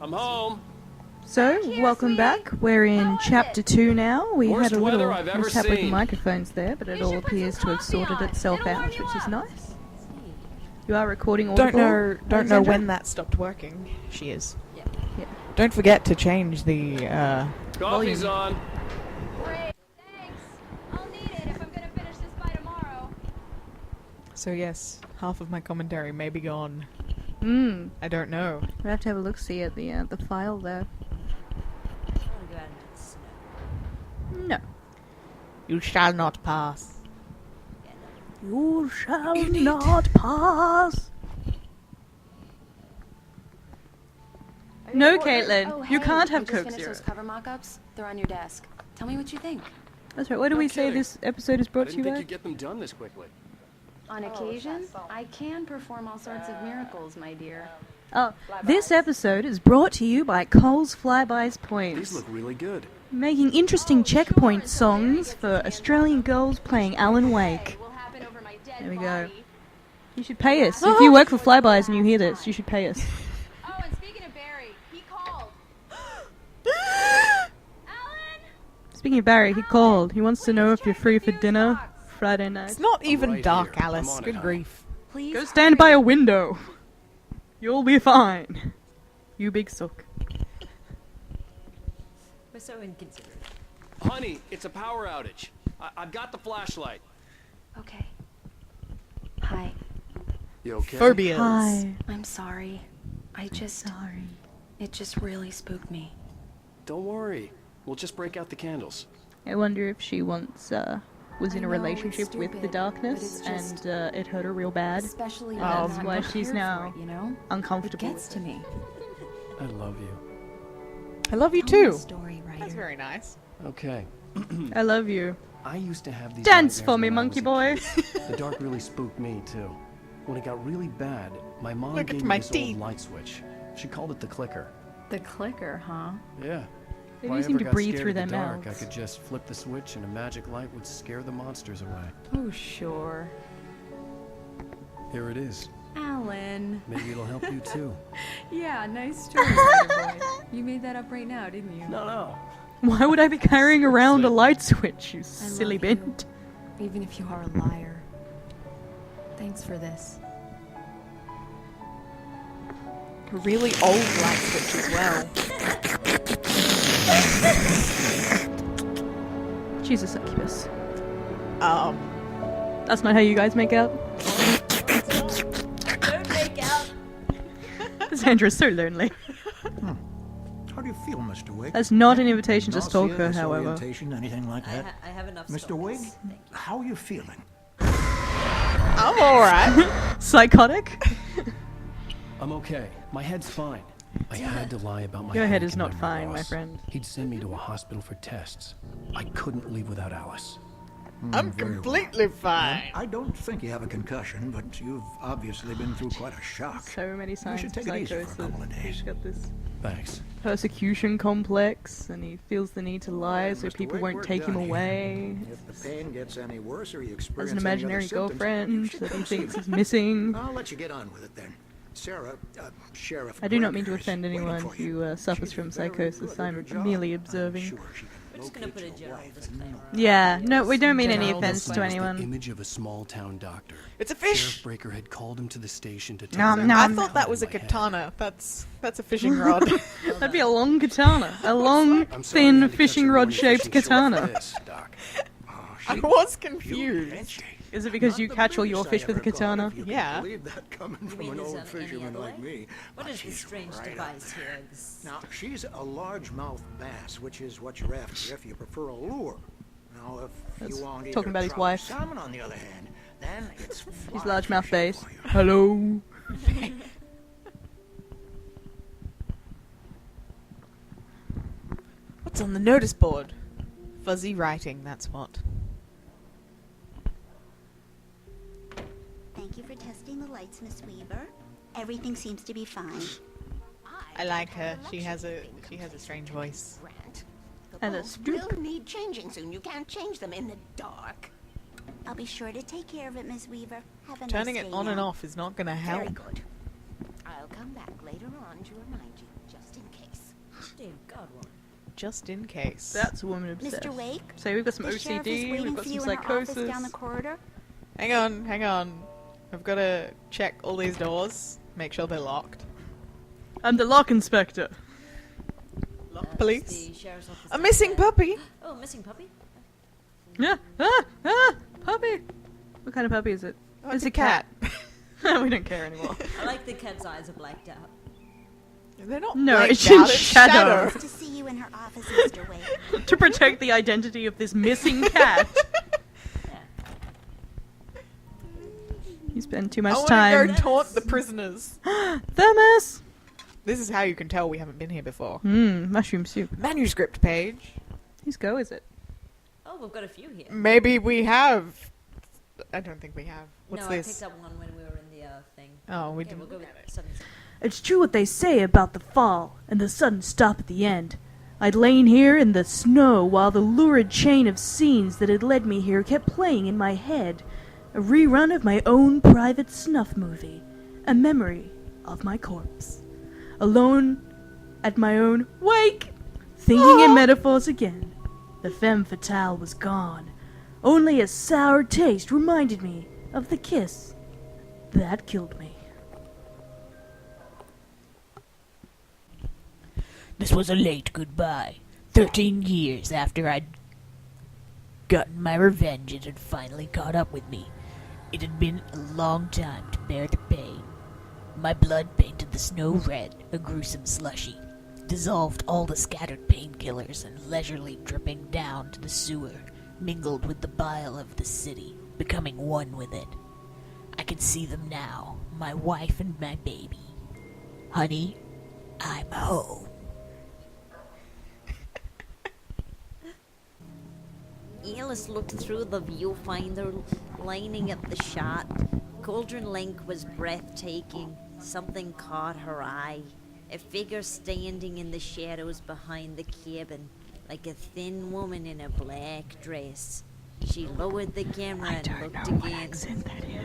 I'm home. So, welcome back. We're in chapter 2 now. We Worst had a little weather I've ever mishap with the seen. microphones there, but it all appears to have sorted itself out, which is nice. You are recording audible. Don't know when that stopped working. She is. Yeah. Don't forget to change the Coffee's on. Great, thanks. I'll need it if I'm gonna finish this by tomorrow. So yes, half of my commentary may be gone. I don't know. We'll have to have a look-see at the file there. No. You shall not pass. You shall not pass. No, Caitlin, Oh, you hey, can't have I just Coke finished Zero. those cover mock-ups. They're on your desk. Tell me what you think. That's right. What do No we say kidding. this episode is I brought to didn't you think by? you'd get them done this quickly. On occasion, I can perform all sorts of miracles, my dear. Oh, this episode is brought to you by Cole's Flybys These Points, look really good. making interesting checkpoint songs for Australian girls playing Alan Wake. It will happen over my dead There we go. body. You should pay us. If you work for Flybys and you hear this, you should pay us. Oh, and speaking of Barry, he called. Alan! Speaking of Barry, he called. He wants to know if you're free for dinner Friday night. It's not even right dark, here. I'm Alice. on it, Good honey. grief. Please. Go stand by a window. You'll be fine. You big sook. We're so inconsiderate. Honey, it's a power outage. I've got the flashlight. Okay. Hi. You okay? Phobias. Hi. I'm sorry. Sorry. It just really spooked me. Don't worry. We'll just break out the candles. I wonder if she once was in I a know, relationship it's with the stupid, darkness but it's just- and it hurt her real bad. Especially Oh, when I'm that's not why she's prepared now for it, you know? uncomfortable It gets with to me. I love you. I love you Tell me a too. story, writer. That's very nice. Okay. I love you. I used to have these Dance nightmares for me, when I monkey was a boy. kid. The dark really spooked me, too. When it got really bad, my mom Look at gave me my this teeth. old light switch. She called it the clicker. The clicker, huh? Yeah. They If I do seem ever to got breathe scared through of their the dark, I mouths. could just flip the switch and a magic light would scare the monsters away. Oh, sure. Here it is. Alan. Maybe it'll help you too. Yeah, nice story, writer boy. You made that up right now, didn't you? No. Why would I be carrying around a light switch, you silly love you. bit? Even if you are a liar. Thanks for this. A really old light switch as well. Jesus, succubus. Um, That's not how you guys make out. Don't make out. Sandra's so lonely. How do you feel, Mr. Wig? That's not an invitation to Nausea, stalk her, however. disorientation, anything like that? I have enough. Mr. Wig, stories. Thank you. how are you feeling? I'm alright. Psychotic? I'm okay. My head's fine. I had to lie about my Your head headache is and not memory fine, my loss. friend. He'd send me to a hospital for tests. I couldn't leave without Alice. I'm Very well. completely fine. I don't think you have a concussion, but you've obviously been through quite a shock. So many signs should of take it easy for a psychosis. couple of days. He's got this Thanks. persecution complex, and he feels the need to lie so Mr. people Wig, won't we're take him done here. away. If the pain gets any worse or you experience Has an any other imaginary symptoms, you girlfriend should that he come see thinks me. is missing. I'll let you get on with it then. Sarah, Sheriff I do not mean to Gregor is offend waiting anyone for you. who suffers She's from very psychosis. good at I'm her job. merely I'm observing. sure she can We're just gonna put a locate your general wife and- disclaimer. Yeah, no, we don't mean any General offense to disclaimer. anyone. The image of a small town doctor. It's a Sheriff fish. Breaker had called him to the station to Nom, tell him nom. I I'm thought that was a in my head. katana. That's a fishing rod. That'd be a long katana. A long, I'm sorry thin, to cut fishing your rod-shaped morning fishing short for katana. this, Doc. Oh, I she- was you confused. fancy. Is it because Not you the catch all your biggest fish I with a ever caught, katana? if you can Yeah. believe that coming You from mean an is old there any fisherman other like way? me. What But is this she's strange right up device there. here? This... Now, she's a largemouth bass, which is what you're after if you prefer a lure. Now, if That's you want talking either about his trout or wife. salmon, on the other hand, then it's He's fly largemouth fishing bass. for you. Hello. What's on the notice board? Fuzzy writing, that's what. Thank you for testing the lights, Miss Weaver. Everything seems to be fine. I like her. She has a strange voice. Grant. The And a bulbs scoop. will need changing soon. You can't change them in the dark. I'll be sure to take care of it, Miss Weaver. Have a Turning nice it day on and now. off is not gonna Very help. good. I'll come back later on to remind you, just in case. Dear God, Warren. Just in case. That's a woman obsessed. Mr. Wake, So we've got some the sheriff is OCD, waiting we've got for some you in her office psychosis. down the corridor. Hang on. I've got to check all these doors, make sure they're locked. I'm the lock inspector. Lock police. The sheriff's office. A missing downstairs. puppy. Oh, missing puppy? Yeah. Puppy. What kind of puppy is it? Oh, it's a cat. We don't care anymore. I like the cat's eyes are blacked out. They're not. No, blacked it's in out, shadow. To see you in her office, Mr. Wake. To protect the identity of this missing cat. You spend too I much want time. to go taunt the prisoners. Thermos! This is how you can tell we haven't been here before. Mushroom soup. Manuscript page. Whose go is it? Oh, we've got a few here. Maybe we have. I don't think we have. What's no, this? I picked up one when we were in the thing. Oh, we Okay, didn't we'll go look with at it. 7. It's true what they say about the fall and the sudden stop at the end. I'd lain here in the snow while the lurid chain of scenes that had led me here kept playing in my head. A rerun of my own private snuff movie. A memory of my corpse. Alone at my own wake, thinking in metaphors again. The femme fatale was gone. Only a sour taste reminded me of the kiss that killed me. This was a late goodbye. 13 years after I'd gotten my revenge, it had finally caught up with me. It had been a long time to bear the pain. My blood painted the snow red, a gruesome slushy, dissolved all the scattered painkillers and leisurely dripping down to the sewer, mingled with the bile of the city, becoming one with it. I can see them now, my wife and my baby. Honey, I'm home. Alice looked through the viewfinder, lining up the shot. Cauldron Link was breathtaking. Something caught her eye. A figure standing in the shadows behind the cabin, like a thin woman in a black dress. She lowered the camera and looked again.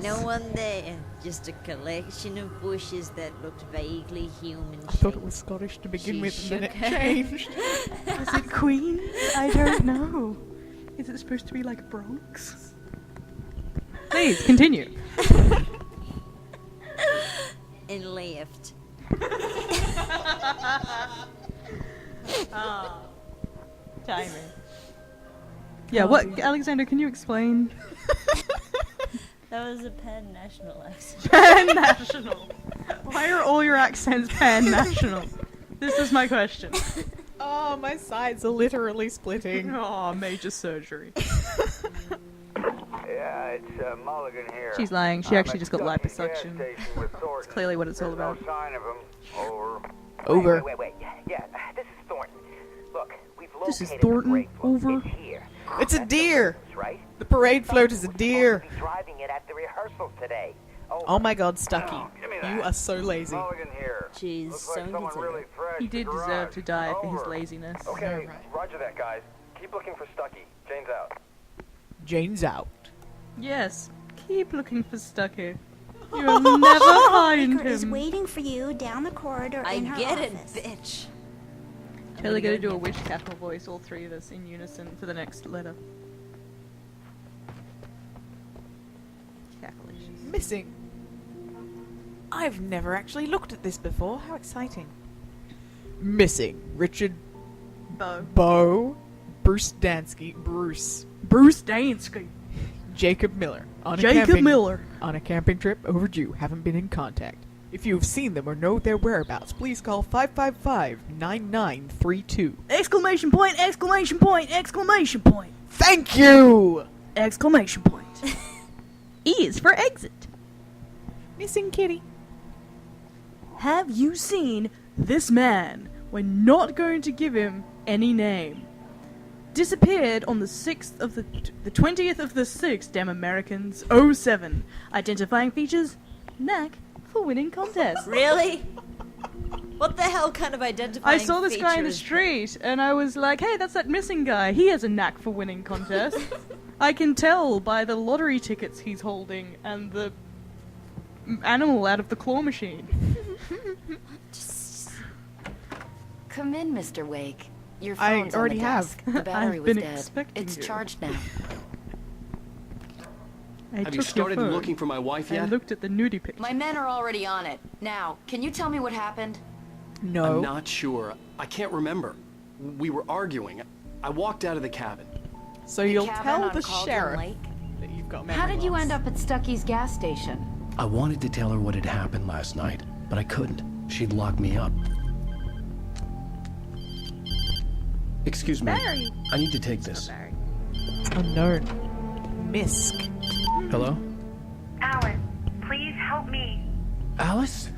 No one there, just a collection of bushes that looked vaguely human. I thought it was Scottish to begin with, and then it changed. Is it Queen? I don't know. Is it supposed to be like Bronx? Please, continue. And left. Timing. Yeah, what, Alexander, can you explain? That was a pan-national accent. Pan-national. Why are all your accents pan-national? This is my question. Oh, my sides are literally splitting. Oh, major surgery. Yeah, it's Mulligan here. She's lying. She actually just got liposuction. It's clearly what it's all about. No sign of him. Over. Over. Wait. Yeah, this is Thornton. Look, we've located This is Thornton. the parade float. Over. It's here. It's a deer. Right? The parade float is a deer. We're driving it at the rehearsal today. Oh my god, Stucky. Give me You that. are so lazy. Mulligan here. Jeez, Looks like so someone detailed. really fresh. He did deserve garage. to die for his Over. laziness. Okay, Alright. roger that, guys. Keep looking for Stucky. Jane's out. Jane's out. Yes, keep looking for Stucky. You'll never find Baker is him. waiting for you down the corridor I in her get it, office. bitch. Totally gonna do a wish cackle voice, all three of us in unison for the next letter. Cacklations. Missing. I've never actually looked at this before. How exciting. Missing. Richard Bow. Bruce Dansky. Bruce Dansky. Jacob Miller. On a camping trip overdue. Haven't been in contact. If you have seen them or know their whereabouts, please call 555-9932. Exclamation point, exclamation point, exclamation point. Thank you! Exclamation point. E is for exit. Missing kitty. Have you seen this man? We're not going to give him any name. Disappeared on the 6th of the 20th of the 6th, damn Americans, 07. Identifying features, knack for winning contests. Really? What the hell kind of identifying I saw this guy in the feature is street, and I was like, hey, that's that missing guy. He has a knack for winning contests. I can tell by the lottery tickets he's holding and the animal out of the claw machine. Come in, Mr. Wake. Your I phone's already on the have. desk. The battery I've was been dead. expecting It's you. charged now. I Have took you your started phone. looking for my wife I yet? looked at the nudie picture. My men are already on it. Now, can you tell me what happened? No. I'm not sure. I can't remember. We were arguing. I walked out of the cabin. So you'll cabin tell on the Cauldron sheriff Lake? that you've got How memory did you loss. end up at Stucky's gas station? I wanted to tell her what had happened last night, but I couldn't. She'd lock me up. Excuse me. Barry. I need to take this. Barry. Unknown. Misk. Hello? Alice, please help me. Alice?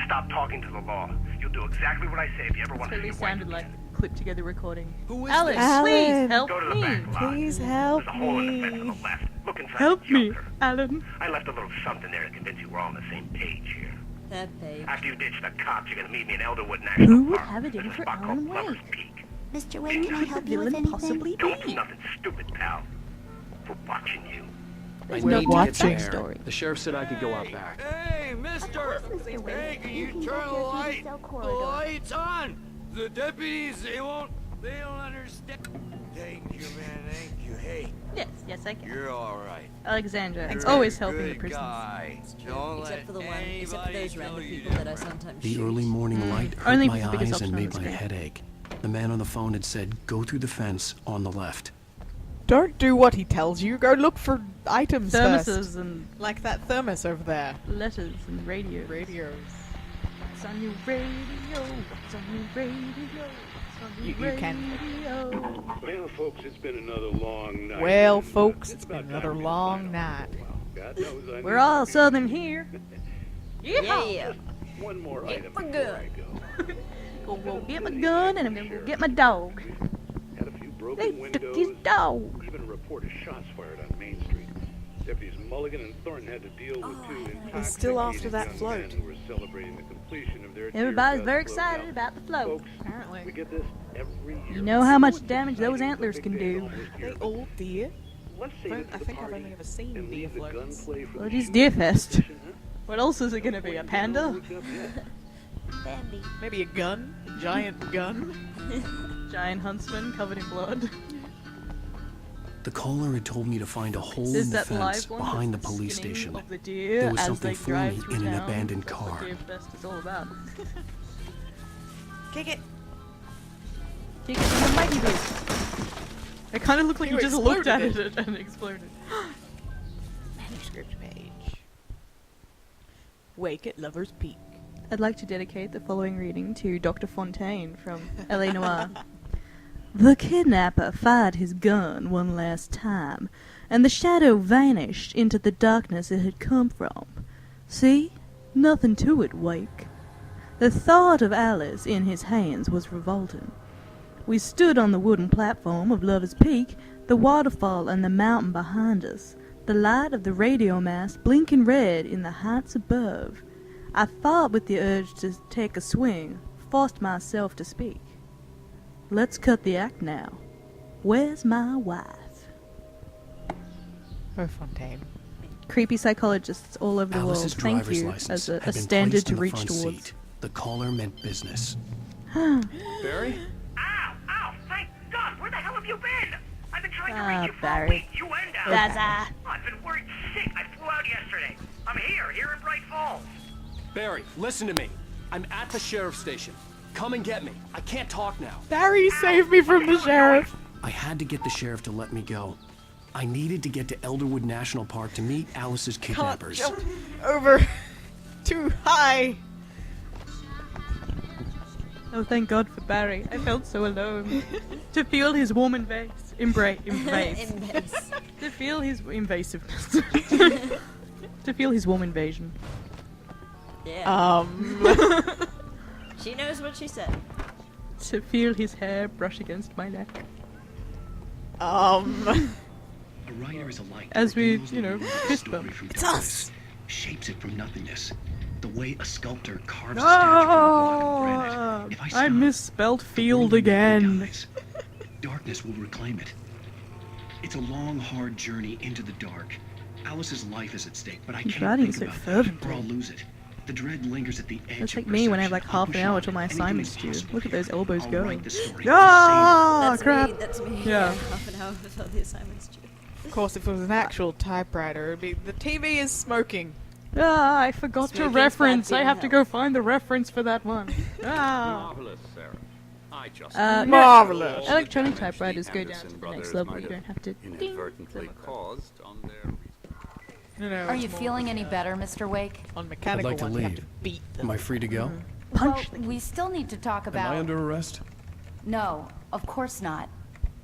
Stop talking to the law. You'll do exactly what I say if you ever want to see Totally your wife sounded like again. a clipped together recording. Who is Alice, this? please Alan. help Go to the me. back lot. Please help There's a hole in the fence on me. the left. Look inside Help the me, shelter. Alan. I left a little something there to convince you we're all on the same page here. That page. After you ditch the cops, you're gonna meet me in Elderwood National Who would Park. have it in There's a for spot Alan called Lover's Wake? Peak. Mr. Wake, can I Could the help you with villain anything? possibly Don't do be? nothing stupid, pal. We're watching you. I We're need to watching. get there. The sheriff said I could go out back. Hey, mister! Hey, can you turn the lights on? The deputies, they don't understand. Thank you, man, thank you. Hey, Yes, I can. you're all right. Alexandra, You're always a helping the good prisoners. guy. Don't Except let for the one, except for anybody those random tell you people that I different. sometimes The shoot. early morning light hurt Only my the biggest eyes and option on made the my screen. head ache. The man on the phone had said, go through the fence on the left. Don't do what he tells you. Go look for items Thermoses first. and Like that thermos over there. letters and radio. Radios. What's on your radio? What's on your radio? What's on your You can- radio? Well, folks, it's been another long night. Well, folks, it's been another long night. God knows I We're need all to- southern here. Yeehaw! Yeah. One more Get item my before gun. I go. Go get my gun and I'm gonna go get my dog. Had a few They broken took his windows. dog. Even a report of shots fired on Main Street. Deputies Mulligan and Thornton had to deal with two intoxicated still after that young float. men who were celebrating the completion of their Everybody's tear-gas very float. excited Now, about the float. folks, Apparently. we get this every year. You know how much It's damage those exciting, antlers it's a can big day do. almost They here. all did. Let's save it I for the think I've party only ever seen and deer leave the floats. gunplay for Well, the it is shooting Deer Fest. competition, huh? What else is it gonna be? A panda? Wake up yet. Bandy. Maybe a gun? A giant gun? Giant huntsman covered in blood. The caller had told me to find a hole Is in the that fence live one? behind the That's police skinning station. of the deer There was as something they for drive me through in an town. abandoned That's car. what Deer Fest is all about. Kick it. Kick it in the mighty boots. It kind of looked like You you just looked at exploded it and it exploded. Manuscript page. Wake at Lover's Peak. I'd like to dedicate the following reading to Dr. Fontaine from L.A. Noire. The kidnapper fired his gun one last time, and the shadow vanished into the darkness it had come from. See? Nothing to it, Wake. The thought of Alice in his hands was revolting. We stood on the wooden platform of Lover's Peak, the waterfall and the mountain behind us, the light of the radio mast blinking red in the heights above. I fought with the urge to take a swing, forced myself to speak. Let's cut the act now. Where's my wife? Oh, Fontaine. Creepy psychologists all over the Alice's world. Thank driver's you license as a had been standard placed to in the reach front towards. seat. The caller meant business. Barry? Ow! Ow! Thank God! Where the hell have you been? I've been trying to Ah, reach you for Barry. a week. You and Zaza. I've been worried sick. I flew out yesterday. I'm here in Bright Falls. Barry, listen to me. I'm at the sheriff's station. Come and get me. I can't talk now. Barry, save me from the sheriff. I had to get the sheriff to let me go. I needed to get to Elderwood National Park to meet Alice's Can't kidnappers. jump over too high. Oh, thank God for Barry. I felt so alone. To feel his warm embrace. Embrace. To feel his invasiveness. To feel his warm invasion. Yeah. She knows what she said. To feel his hair brush against my neck. A writer is a light As that we, reveals you the know, world of a fist story bump. from It's darkness, shapes it from nothingness. The way a sculptor carves a statue from a block of granite. If I I stop, misspelled the field world immediately again. dies. Darkness will reclaim it. It's a long, hard journey into the dark. Alice's life is at stake, but I He's can't writing think so about that, fervently. or I'll lose it. The dread lingers at the edge. That's of like me when I have like perception. I'll half an push hour on. till my Anything assignment's is due. possible Look at those here. elbows I'll going. write the story Ah, That's crap. me. That's me. Yeah. Half an hour before the assignment's due. Of course, if it was an actual typewriter, it'd be the TV is smoking. Ah, I forgot to Smoking's reference. bad for I your have to go find the reference for that one. Ah. Marvelous, Sarah. I just Marvelous. Electronic damage typewriters the go down Anderson to the next brothers level. might You don't have to ding. inadvertently caused on their. No, Are it's you more feeling any better, Mr. Wake? on I'd mechanical like to ones, you have to leave. beat them. Am I free to go? Well, we still need to talk about... Am I under arrest? No, of course not.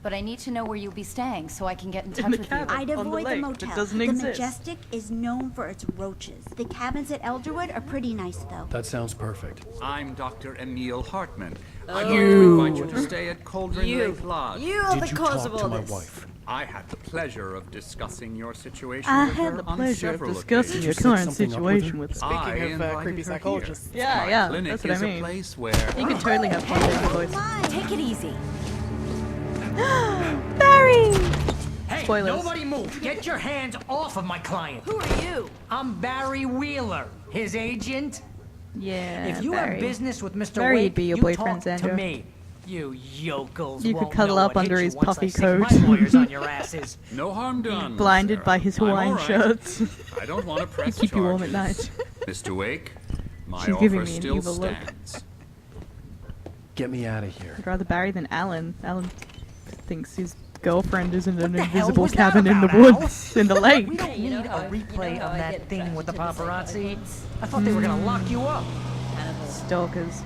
But I need to know where you'll be staying so I can get in touch the with cabin. you. I'd On the avoid the lake that motel. doesn't The exist. Majestic is known for its roaches. The cabins at Elderwood are pretty nice, though. That sounds perfect. I'm Dr. Emil Hartman. Oh. I'd like to invite you to stay at Cauldron Lake Lodge. You are Did the you cause talk of to all my this. wife? I had the pleasure of discussing your situation I with her had the on pleasure of several discussing your occasions. set current something up with situation her? with her. I Speaking of invited creepy her psychologists. here. Yeah, My yeah, clinic that's what I is mean. a place where You could totally have fun with your voice. Take it easy. Barry! Hey, Spoilers. nobody move. Get your hands off of my client. Who are you? I'm Barry Wheeler, his agent. Yeah, If you Barry. have business with Mr. Barry Wake, would be your you boyfriend, talk Sandra. to me. You yokels You could won't cuddle know up what under hit his you once puffy I stick coat. My lawyers on your asses. no harm done. Blinded Sarah. by his I'm Hawaiian all right. shirts. I don't want to press Keep you warm at charges. night. Mr. Wake, my She's offer giving me an still evil look. stands. Get me out of here. I'd rather Barry than Alan. Alan thinks his girlfriend is in an the hell invisible was that cabin in the about, Al? woods, in the lake. We don't You know need how a I- replay you know how of I that get thing back with the into the psychotic paparazzi. ones? I thought they were gonna lock you up. Hannibal. Stalkers.